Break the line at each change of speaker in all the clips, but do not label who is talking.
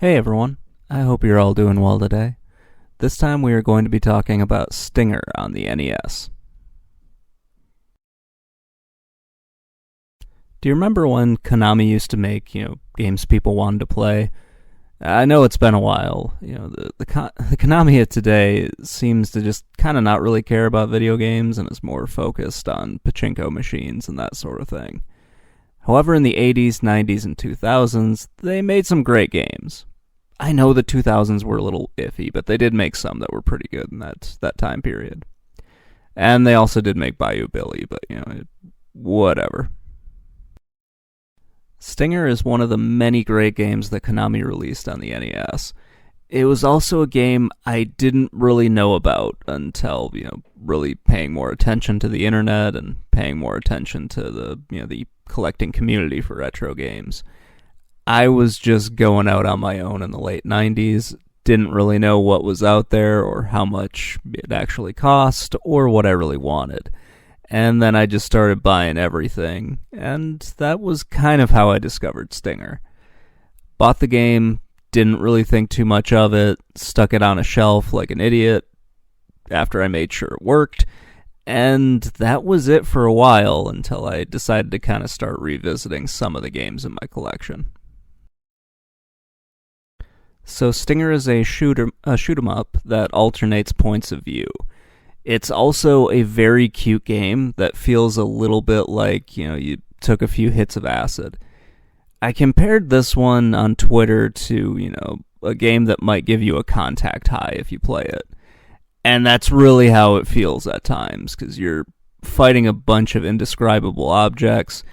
Hey everyone, I hope you're all doing well today. This time we are going to be talking about Stinger on the NES. Do you remember when Konami used to make, games people wanted to play? I know it's been a while. The Konami of today seems to just kind of not really care about video games and is more focused on pachinko machines and that sort of thing. However, in the 80s, 90s, and 2000s, they made some great games. I know the 2000s were a little iffy, but they did make some that were pretty good in that time period. And they also did make Bayou Billy, but, whatever. Stinger is one of the many great games that Konami released on the NES. It was also a game I didn't really know about until, really paying more attention to the internet and paying more attention to the collecting community for retro games. I was just going out on my own in the late 90s, didn't really know what was out there or how much it actually cost or what I really wanted. And then I just started buying everything, and that was kind of how I discovered Stinger. Bought the game, didn't really think too much of it, stuck it on a shelf like an idiot after I made sure it worked, and that was it for a while until I decided to kind of start revisiting some of the games in my collection. So Stinger is a shoot 'em up that alternates points of view. It's also a very cute game that feels a little bit like, you took a few hits of acid. I compared this one on Twitter to, a game that might give you a contact high if you play it. And that's really how it feels at times, because you're fighting a bunch of indescribable objects.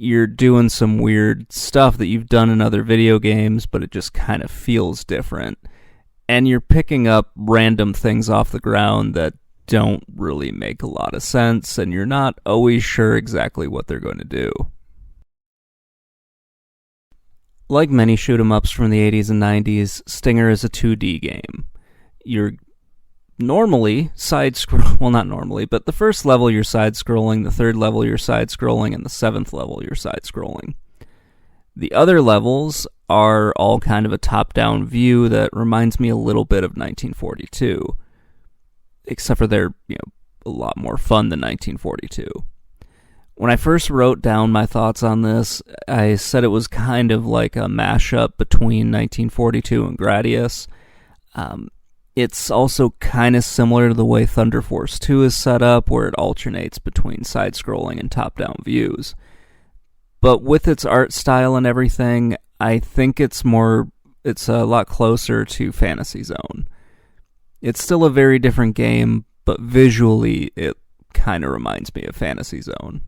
You're doing some weird stuff that you've done in other video games, but it just kind of feels different. And you're picking up random things off the ground that don't really make a lot of sense, and you're not always sure exactly what they're going to do. Like many shoot-'em-ups from the 80s and 90s, Stinger is a 2D game. You're normally not normally, but the first level you're side-scrolling, the third level you're side-scrolling, and the seventh level you're side-scrolling. The other levels are all kind of a top-down view that reminds me a little bit of 1942. Except for they're, a lot more fun than 1942. When I first wrote down my thoughts on this, I said it was kind of like a mashup between 1942 and Gradius. It's also kind of similar to the way Thunder Force 2 is set up, where it alternates between side-scrolling and top-down views. But with its art style and everything, I think it's a lot closer to Fantasy Zone. It's still a very different game, but visually it kind of reminds me of Fantasy Zone.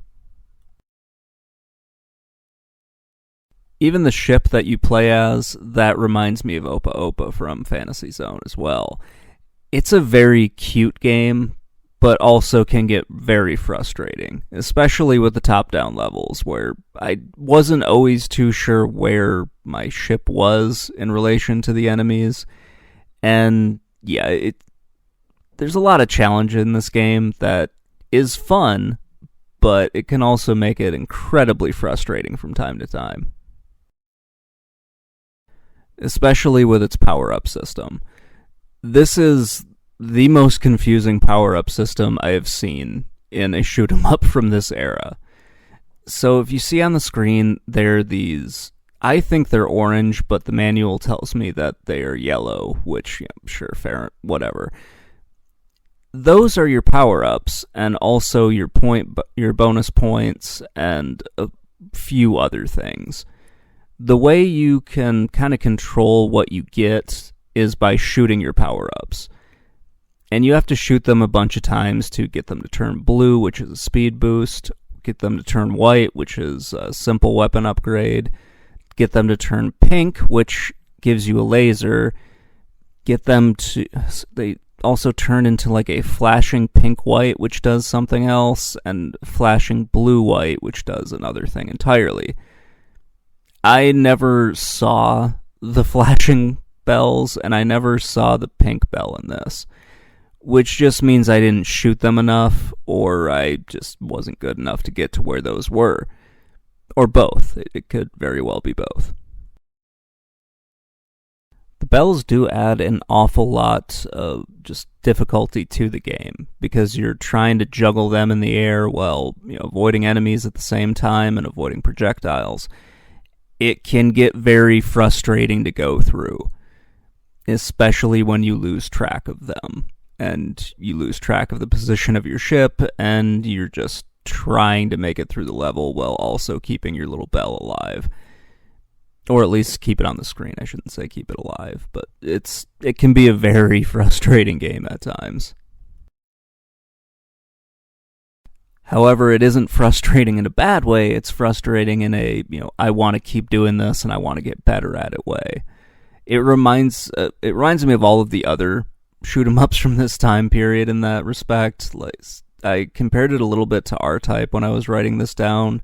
Even the ship that you play as, that reminds me of Opa Opa from Fantasy Zone as well. It's a very cute game, but also can get very frustrating, especially with the top-down levels, where I wasn't always too sure where my ship was in relation to the enemies, and yeah, there's a lot of challenge in this game that is fun, but it can also make it incredibly frustrating from time to time. Especially with its power-up system. This is the most confusing power-up system I have seen in a shoot-'em-up from this era. So if you see on the screen, there are these, I think they're orange, but the manual tells me that they are yellow, which, sure, fair, whatever. Those are your power-ups, and also your bonus points, and a few other things. The way you can kind of control what you get is by shooting your power-ups. And you have to shoot them a bunch of times to get them to turn blue, which is a speed boost, get them to turn white, which is a simple weapon upgrade, get them to turn pink, which gives you a laser, they also turn into like a flashing pink-white, which does something else, and flashing blue-white, which does another thing entirely. I never saw the flashing bells, and I never saw the pink bell in this, which just means I didn't shoot them enough, or I just wasn't good enough to get to where those were. Or both. It could very well be both. bells do add an awful lot of just difficulty to the game, because you're trying to juggle them in the air while, avoiding enemies at the same time and avoiding projectiles. It can get very frustrating to go through, especially when you lose track of them, and you lose track of the position of your ship, and you're just trying to make it through the level while also keeping your little bell alive. Or at least keep it on the screen. I shouldn't say keep it alive, but it can be a very frustrating game at times. However, it isn't frustrating in a bad way. It's frustrating in a, I want to keep doing this and I want to get better at it way. It reminds me of all of the other shoot 'em ups from this time period in that respect. Like, I compared it a little bit to R-Type when I was writing this down.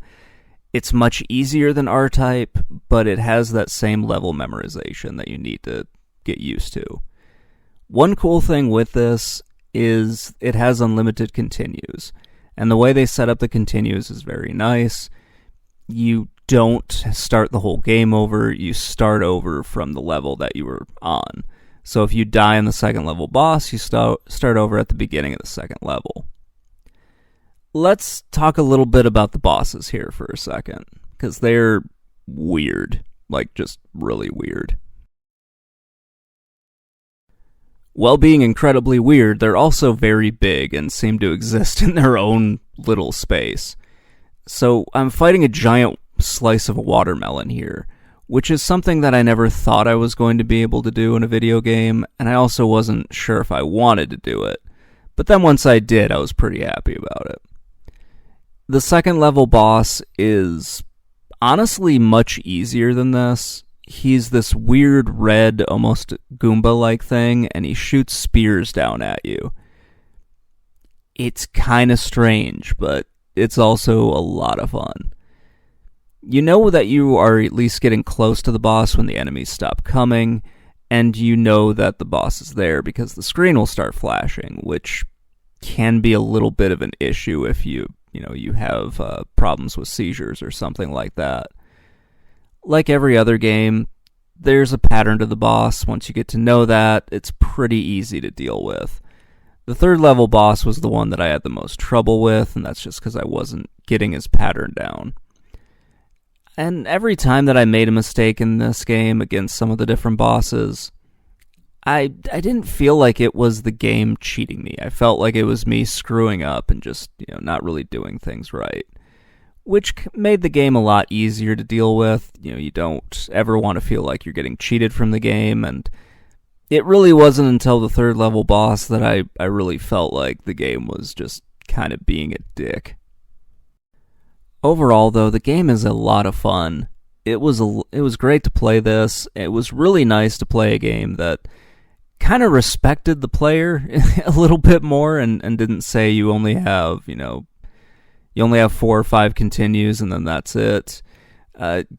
It's much easier than R-Type, but it has that same level memorization that you need to get used to. One cool thing with this is it has unlimited continues, and the way they set up the continues is very nice. You don't start the whole game over, you start over from the level that you were on. So if you die in the second level boss, you start over at the beginning of the second level. Let's talk a little bit about the bosses here for a second, because they're weird, like just really weird. While being incredibly weird, they're also very big and seem to exist in their own little space. So I'm fighting a giant slice of a watermelon here, which is something that I never thought I was going to be able to do in a video game, and I also wasn't sure if I wanted to do it. But then once I did, I was pretty happy about it. The second level boss is honestly much easier than this. He's this weird red, almost Goomba-like thing, and he shoots spears down at you. It's kind of strange, but it's also a lot of fun. You know that you are at least getting close to the boss when the enemies stop coming, and you know that the boss is there because the screen will start flashing, which can be a little bit of an issue if you have problems with seizures or something like that. Like every other game, there's a pattern to the boss. Once you get to know that, it's pretty easy to deal with. The third level boss was the one that I had the most trouble with, and that's just because I wasn't getting his pattern down. And every time that I made a mistake in this game against some of the different bosses, I didn't feel like it was the game cheating me. I felt like it was me screwing up and just, not really doing things right. Which made the game a lot easier to deal with. You don't ever want to feel like you're getting cheated from the game, and it really wasn't until the third level boss that I really felt like the game was just kind of being a dick. Overall, though, the game is a lot of fun. It was great to play this. It was really nice to play a game that kind of respected the player a little bit more and didn't say you only have 4 or 5 continues and then that's it.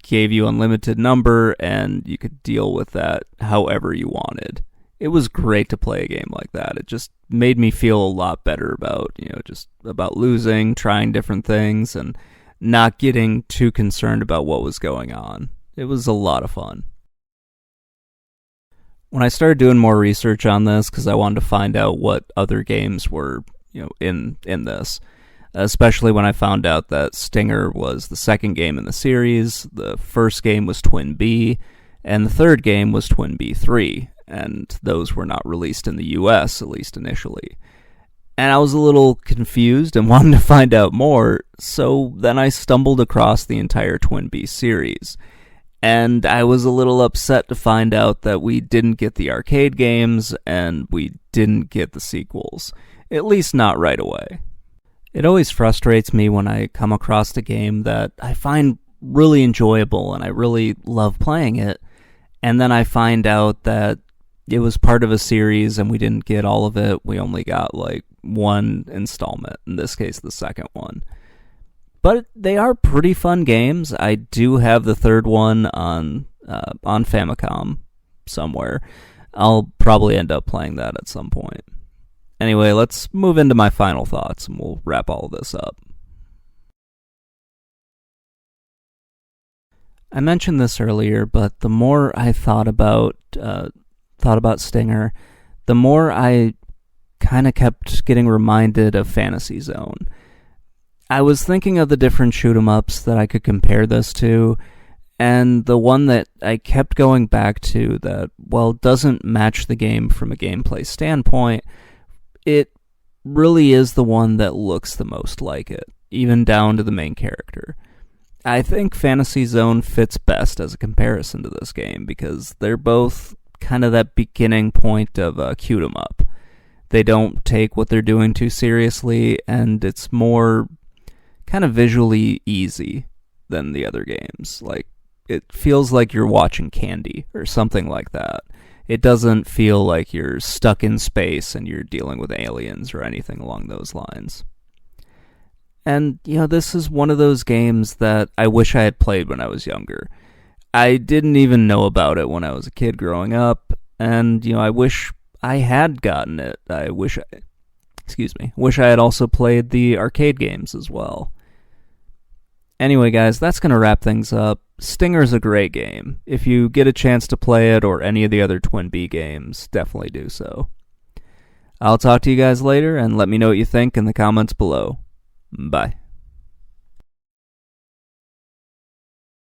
Gave you unlimited number and you could deal with that however you wanted. It was great to play a game like that. It just made me feel a lot better about, just about losing, trying different things, and not getting too concerned about what was going on. It was a lot of fun. When I started doing more research on this, because I wanted to find out what other games were, in this, especially when I found out that Stinger was the second game in the series, the first game was TwinBee, and the third game was TwinBee 3, and those were not released in the US, at least initially. And I was a little confused and wanted to find out more, so then I stumbled across the entire TwinBee series. And I was a little upset to find out that we didn't get the arcade games, and we didn't get the sequels. At least not right away. It always frustrates me when I come across a game that I find really enjoyable and I really love playing it, and then I find out that it was part of a series and we didn't get all of it. We only got like one installment, in this case the second one. But they are pretty fun games. I do have the third one on Famicom somewhere. I'll probably end up playing that at some point. Anyway, let's move into my final thoughts and we'll wrap all of this up. I mentioned this earlier, but the more I thought about thought about Stinger, the more I kind of kept getting reminded of Fantasy Zone. I was thinking of the different shoot-'em-ups that I could compare this to, and the one that I kept going back to that, well, doesn't match the game from a gameplay standpoint, it really is the one that looks the most like it, even down to the main character. I think Fantasy Zone fits best as a comparison to this game because they're both kind of that beginning point of a shoot-'em-up. They don't take what they're doing too seriously, and it's more kind of visually easy than the other games. Like, it feels like you're watching Candy or something like that. It doesn't feel like you're stuck in space and you're dealing with aliens or anything along those lines. And, this is one of those games that I wish I had played when I was younger. I didn't even know about it when I was a kid growing up, and, I wish I had gotten it. I wish I had also played the arcade games as well. Anyway, guys, that's going to wrap things up. Stinger's a great game. If you get a chance to play it or any of the other TwinBee games, definitely do so. I'll talk to you guys later, and let me know what you think in the comments below. Bye.